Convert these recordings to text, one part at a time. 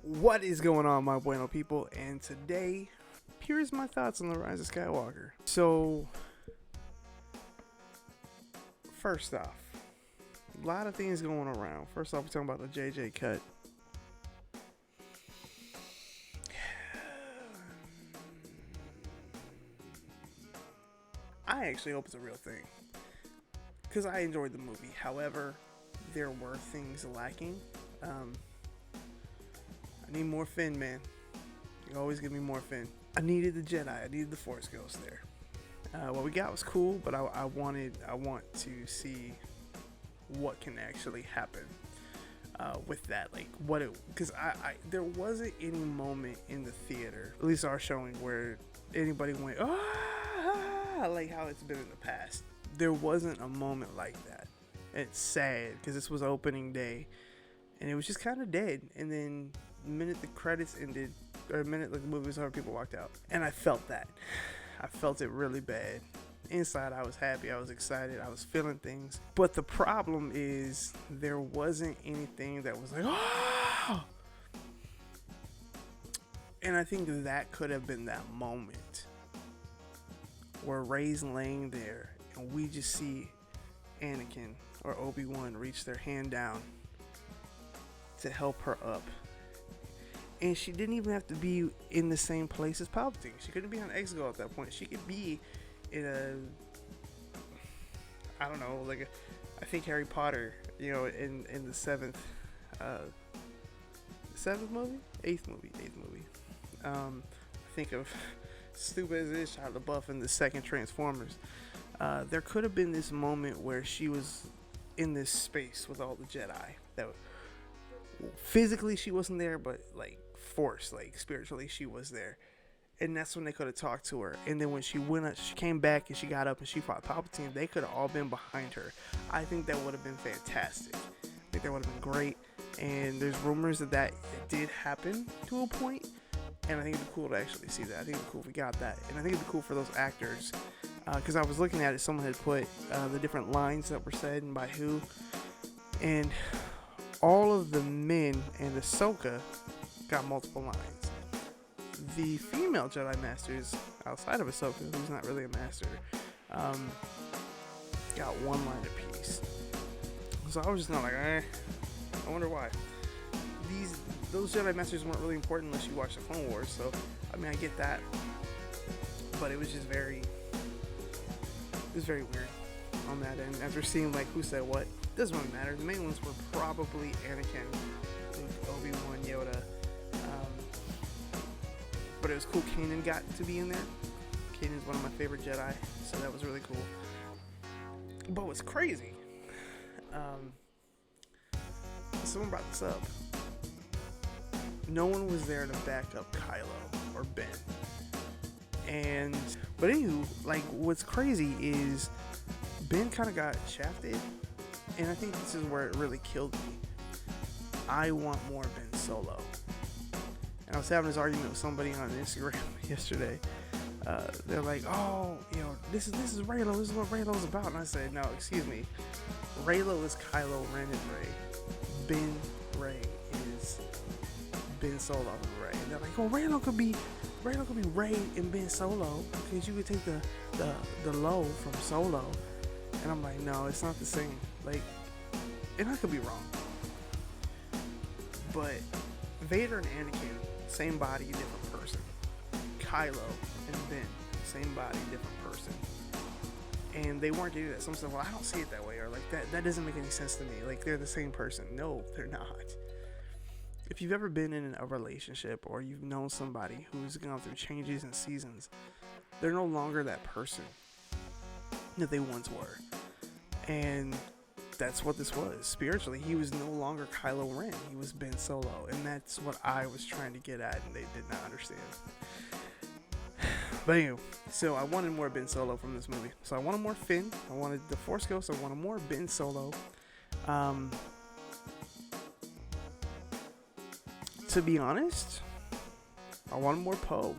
What is going on, my bueno people? And today, here's my thoughts on the Rise of Skywalker. So, first off, a lot of things going around. First off, we're talking about the JJ cut. I actually hope it's a real thing, because I enjoyed the movie. However, there were things lacking. I need more Finn, man. You always give me more Finn. I needed the Jedi. I needed the Force Ghost there. What we got was cool, but I want to see what can actually happen with that. Like because there wasn't any moment in the theater, at least our showing, where anybody went like how it's been in the past. There wasn't a moment like that. It's sad because this was opening day, and it was just kind of dead. And then the minute the credits ended, or the minute like the movie was over, people walked out, and I felt that. I felt it really bad. Inside, I was happy, I was excited, I was feeling things. But the problem is, there wasn't anything that was like, oh! And I think that could have been that moment where Rey's laying there, and we just see Anakin or Obi-Wan reach their hand down to help her up. And she didn't even have to be in the same place as Palpatine. She couldn't be on Exegol at that point. She could be in I don't know, I think Harry Potter, in the seventh movie? Eighth movie. I think of, stupid as it is, Shia LaBeouf in the second Transformers. There could have been this moment where she was in this space with all the Jedi. That physically she wasn't there, but force, spiritually she was there, and that's when they could have talked to her. And then when she came back and she got up and she fought Palpatine, they could have all been behind her. I think that would have been fantastic. I think that would have been great. And there's rumors that did happen to a point, and I think it'd be cool to actually see that. I think it'd be cool if we got that, and I think it'd be cool for those actors, because I was looking at it, someone had put the different lines that were said and by who, and all of the men and Ahsoka got multiple lines. The female Jedi Masters, outside of Ahsoka, who's not really a master, got one line apiece. So I was just not I wonder why. Those Jedi Masters weren't really important unless you watch the Clone Wars, so I mean I get that. But it was just very weird on that end. As we're seeing who said what, doesn't really matter. The main ones were probably Anakin, Luke, Obi-Wan, Yoda. But it was cool Kanan got to be in there. Kanan's one of my favorite Jedi, so that was really cool. But what's crazy, someone brought this up. No one was there to back up Kylo or Ben. But anywho, what's crazy is Ben kind of got shafted, and I think this is where it really killed me. I want more Ben Solo. And I was having this argument with somebody on Instagram yesterday. They're like, oh, this is Reylo. This is what Reylo's about. And I said, no, excuse me. Reylo is Kylo Ren and Rey. Ben Rey is Ben Solo and Rey. And they're like, oh, Reylo could be Rey and Ben Solo, because you could take the low from Solo. And I'm like, no, it's not the same. And I could be wrong, but Vader and Anakin, same body, different person. Kylo and Ben, same body, different person. And they weren't doing that. Someone said, well, I don't see it that way, or that doesn't make any sense to me. They're the same person. No, they're not. If you've ever been in a relationship, or you've known somebody who's gone through changes and seasons, they're no longer that person that they once were. And that's what this was. Spiritually, he was no longer Kylo Ren. He was Ben Solo. And that's what I was trying to get at, and they did not understand. But anyway, so I wanted more Ben Solo from this movie. So I wanted more Finn. I wanted the Force Ghost. I wanted more Ben Solo. To be honest, I wanted more Poe.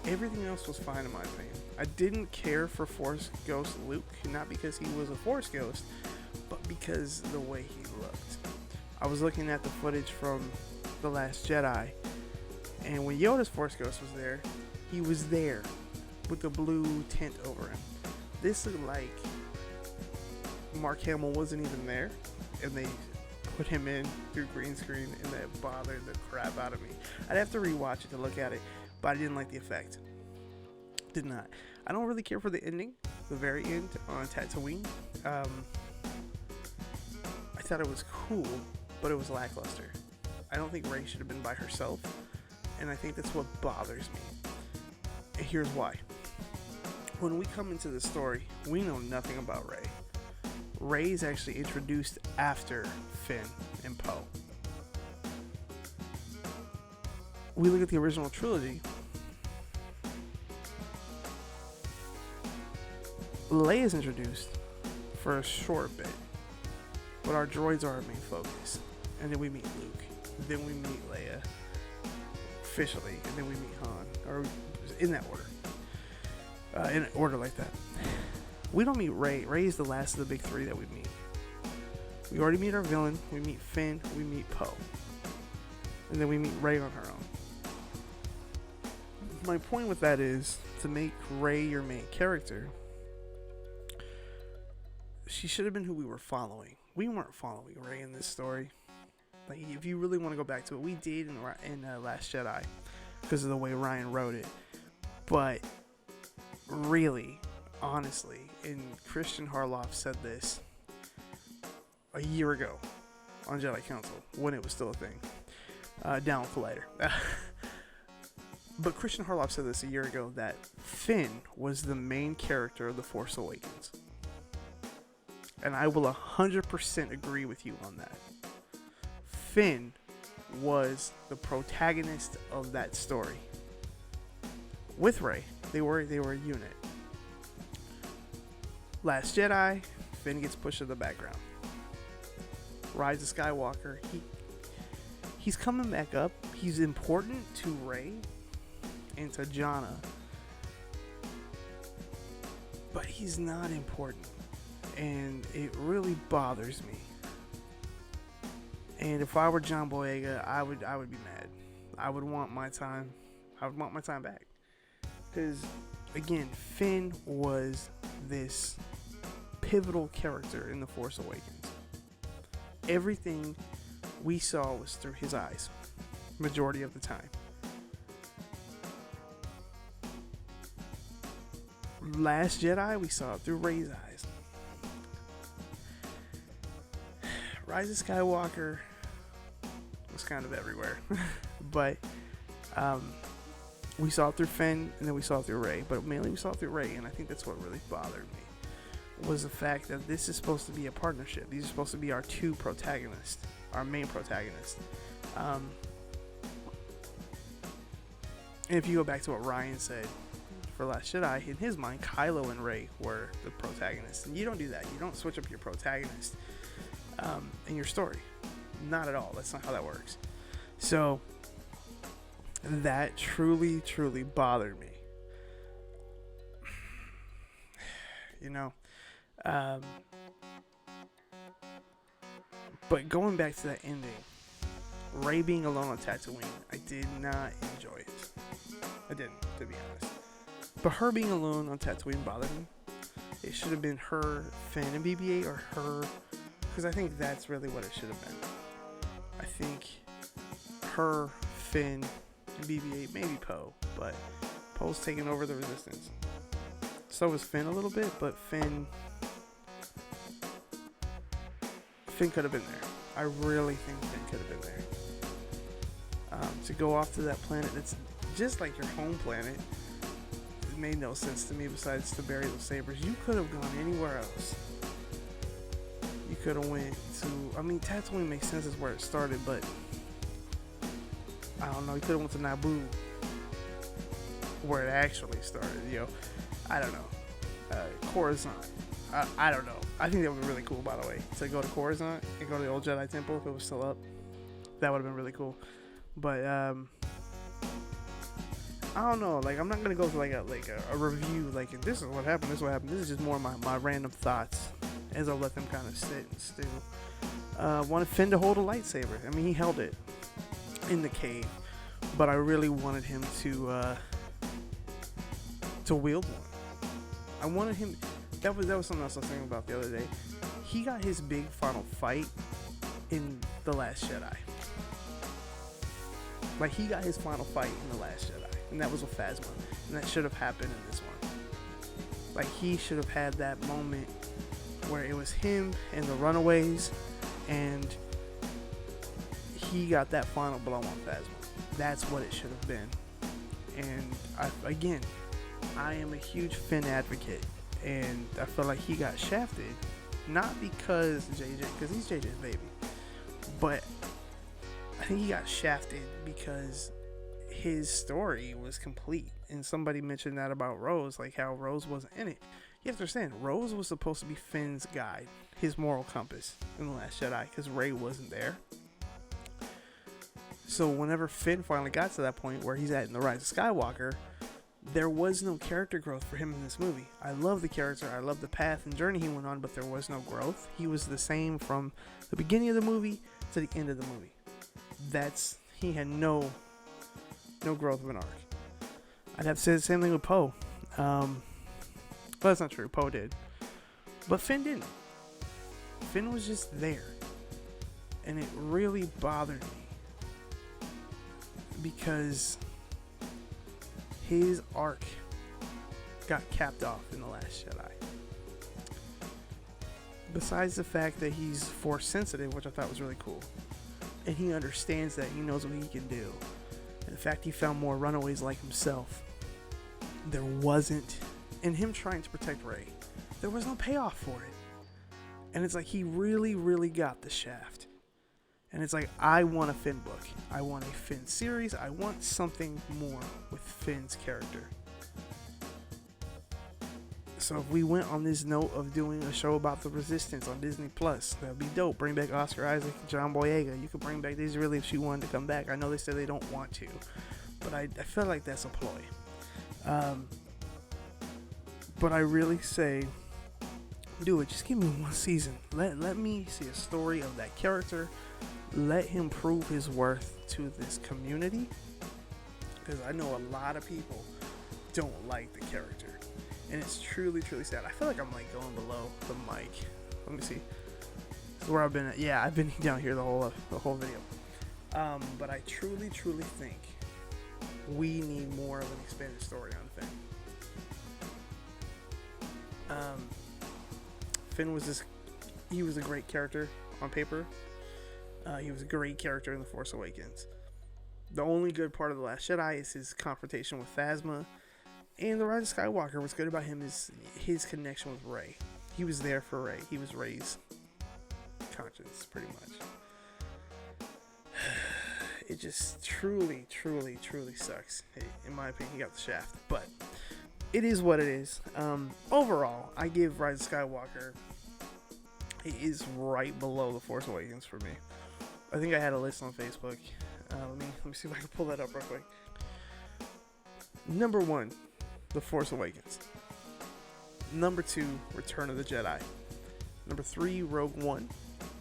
Everything else was fine in my opinion. I didn't care for Force Ghost Luke, not because he was a Force Ghost, but because the way he looked. I was looking at the footage from The Last Jedi, and when Yoda's Force Ghost was there, he was there with the blue tint over him. This looked like Mark Hamill wasn't even there, and they put him in through green screen, and that bothered the crap out of me. I'd have to rewatch it to look at it, but I didn't like the effect. Did not. I don't really care for the ending, the very end on Tatooine. I thought it was cool, but it was lackluster. I don't think Rey should have been by herself, and I think that's what bothers me. And here's why. When we come into the story, we know nothing about Rey. Rey is actually introduced after Finn and Poe. We look at the original trilogy. Leia is introduced for a short bit, but our droids are our main focus. And then we meet Luke. Then we meet Leia officially, and then we meet Han, or in that order. In an order like that. We don't meet Rey. Rey is the last of the big three that we meet. We already meet our villain. We meet Finn. We meet Poe. And then we meet Rey on her own. My point with that is to make Rey your main character. She should have been who we were following. We weren't following Rey in this story. Like, if you really want to go back to it, we did in Last Jedi because of the way Ryan wrote it. But really, honestly, and Christian Harloff said this a year ago on Jedi Council when it was still a thing. Down with Collider. But Christian Harloff said this a year ago that Finn was the main character of The Force Awakens. And I will 100% agree with you on that. Finn was the protagonist of that story. With Rey, they were a unit. Last Jedi, Finn gets pushed to the background. Rise of Skywalker, he's coming back up. He's important to Rey and to Janna, but he's not important, and it really bothers me. And if I were John Boyega, I would be mad. I would want my time. I would want my time back. Because, again, Finn was this pivotal character in The Force Awakens. Everything we saw was through his eyes, majority of the time. Last Jedi, we saw it through Rey's eyes. Rise of Skywalker was kind of everywhere. But we saw it through Finn, and then we saw it through Rey. But mainly we saw it through Rey, and I think that's what really bothered me, was the fact that this is supposed to be a partnership. These are supposed to be our two protagonists, our main protagonists. And if you go back to what Ryan said for Last Jedi, in his mind, Kylo and Rey were the protagonists. And you don't do that. You don't switch up your protagonist in your story. Not at all. That's not how that works. So that truly, truly bothered me. You know, but going back to that ending, Rey being alone on Tatooine, I did not enjoy it. I didn't, to be honest. But her being alone on Tatooine bothered me. It should have been her, Finn, and BB-8, or her, because I think that's really what it should have been. I think her, Finn, and BB-8, maybe Poe, but Poe's taking over the Resistance. So was Finn a little bit, but Finn could have been there. I really think Finn could have been there. To go off to that planet that's just like your home planet, it made no sense to me besides to bury those sabers. You could have gone anywhere else. You could have went to, I mean, Tatooine makes sense as where it started, but I don't know, you could have went to Naboo, where it actually started, I don't know. Coruscant. I don't know. I think that would be really cool, by the way, to go to Coruscant and go to the old Jedi Temple if it was still up. That would have been really cool. But I don't know. Like, I'm not gonna go to like a review. Like, this is what happened. This is what happened. This is just more my random thoughts as I let them kind of sit and stew. wanted Finn to hold a lightsaber. I mean, he held it in the cave, but I really wanted him to wield one. I wanted him. That was something else I was thinking about the other day. He got his big final fight in The Last Jedi. Like, he got his final fight in The Last Jedi, and that was with Phasma, and that should have happened in this one. Like, he should have had that moment where it was him and the Runaways, and he got that final blow on Phasma. That's what it should have been. And I am a huge Finn advocate, and I feel like he got shafted, not because he's JJ's baby, but I think he got shafted because his story was complete. And somebody mentioned that about Rose, like how Rose wasn't in it. You have to understand, Rose was supposed to be Finn's guide, his moral compass in The Last Jedi, because Rey wasn't there. So whenever Finn finally got to that point where he's at in The Rise of Skywalker, there was no character growth for him in this movie. I love the character, I love the path and journey he went on, but there was no growth. He was the same from the beginning of the movie to the end of the movie. He had no growth of an arc. I'd have to say the same thing with Poe. But that's not true. Poe did. But Finn didn't. Finn was just there. And it really bothered me, because his arc got capped off in The Last Jedi. Besides the fact that he's Force sensitive, which I thought was really cool, and he understands that, he knows what he can do, and the fact he found more Runaways like himself, there wasn't, in him trying to protect Rey, there was no payoff for it. And it's like, he really, really got the shaft. And it's like, I want a Finn book. I want a Finn series. I want something more with Finn's character. So if we went on this note of doing a show about the Resistance on Disney Plus, that would be dope. Bring back Oscar Isaac and John Boyega. You could bring back Daisy Ridley if she wanted to come back. I know they said they don't want to, but I feel like that's a ploy. But I really say, do it. Just give me one season. Let me see a story of that character. Let him prove his worth to this community, because I know a lot of people don't like the character, and it's truly, truly sad. I feel like I'm like going below the mic. Let me see. This is where I've been at. Yeah, I've been down here the whole video. But I truly, truly think we need more of an expanded story on Finn. Finn was he was a great character on paper. He was a great character in The Force Awakens. The only good part of The Last Jedi is his confrontation with Phasma. And The Rise of Skywalker, what's good about him is his connection with Rey. He was there for Rey. He was Rey's conscience, pretty much. It just truly, truly, truly sucks. In my opinion, he got the shaft. But it is what it is. Overall, I give Rise of Skywalker, it is right below The Force Awakens for me. I think I had a list on Facebook. Let me see if I can pull that up real quick. Number 1, The Force Awakens. Number 2, Return of the Jedi. Number 3, Rogue One.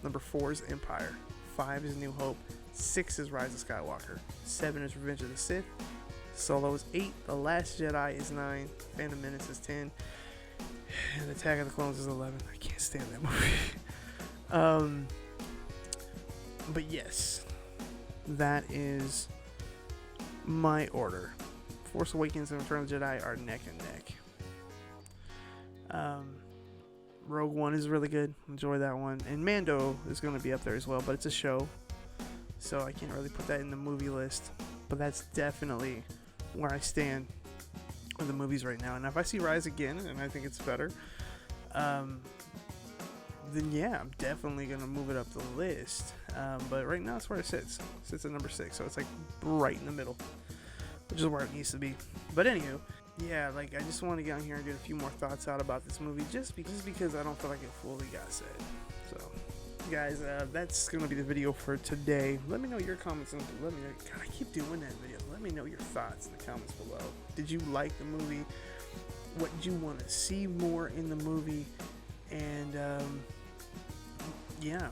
Number 4 is Empire. 5 is New Hope. 6 is Rise of Skywalker. 7 is Revenge of the Sith. Solo is 8. The Last Jedi is 9. Phantom Menace is 10. And Attack of the Clones is 11. I can't stand that movie. But yes, that is my order. Force Awakens and Return of the Jedi are neck and neck. Rogue One is really good. Enjoy that one. And Mando is going to be up there as well, but it's a show, so I can't really put that in the movie list. But that's definitely where I stand with the movies right now. And if I see Rise again, and I think it's better, then yeah, I'm definitely going to move it up the list. But right now, that's where it sits. It sits at number 6, so it's like right in the middle, which is where it needs to be. But anywho, yeah, like, I just want to get on here and get a few more thoughts out about this movie, just because I don't feel like it fully got said. So, guys, that's going to be the video for today. Let me know your comments, and let me know. God, I keep doing that video. Let me know your thoughts in the comments below. Did you like the movie? What did you want to see more in the movie? And, yeah,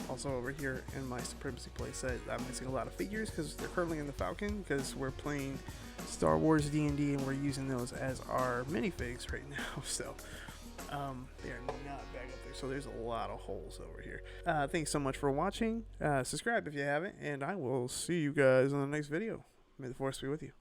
Also over here in my Supremacy playset, I'm missing a lot of figures because they're currently in the Falcon because we're playing Star Wars D&D and we're using those as our minifigs right now. So they are not back up there. So there's a lot of holes over here. Thanks so much for watching. Subscribe if you haven't, and I will see you guys in the next video. May the Force be with you.